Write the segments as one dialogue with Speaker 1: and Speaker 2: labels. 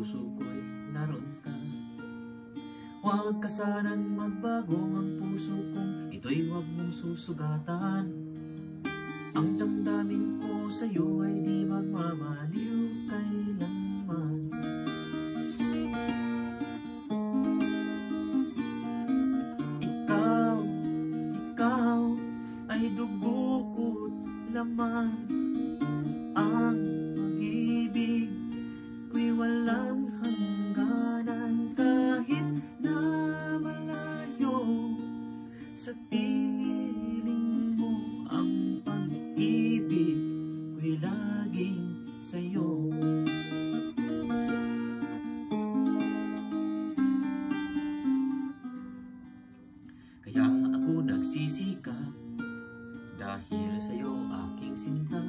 Speaker 1: puso ko'y naroon ka. Huwag ka sanang magbago ang puso kong ito'y huwag mong susugatan. Ang damdamin ko sa'yo ay di magmamaliw kailanman. Ikaw ay dugo ko't laman. Ang pag-ibig ko'y walang hangganan. Kahit na malayo sa piling mo, ang pag-ibig ko'y laging sa'yo. Kaya ako nagsisikap dahil sa'yo aking sinta.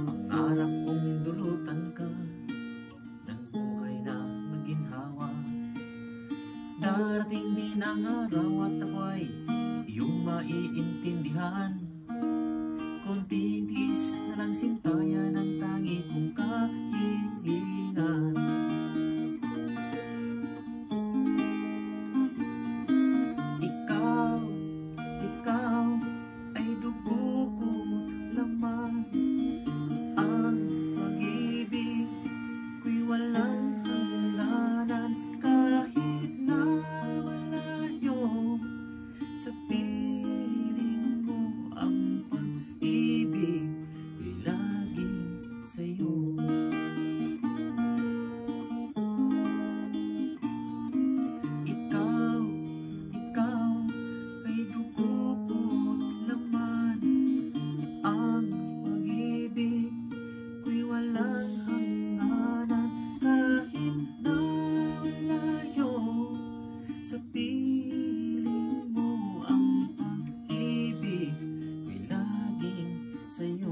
Speaker 1: Pangarap kong dulutan ka ng buhay na maginhawa. Darating din ang araw at ako'y iyong maiintindihan. Konting tiis na lang sinta, yan ang tangi kong kahilingan. Ikaw ay dugo ko't laman. Ang pag-ibig ko'y walang hangganan. Kahit na malayo sa piling mo, ang pag-ibig ko'y laging sa'yo. Ikaw ay dugo ko't laman. Ang pag-ibig ko'y walang hangganan. Kahit na malayo sa piling mo, ang pag-ibig ko'y laging sa'yo.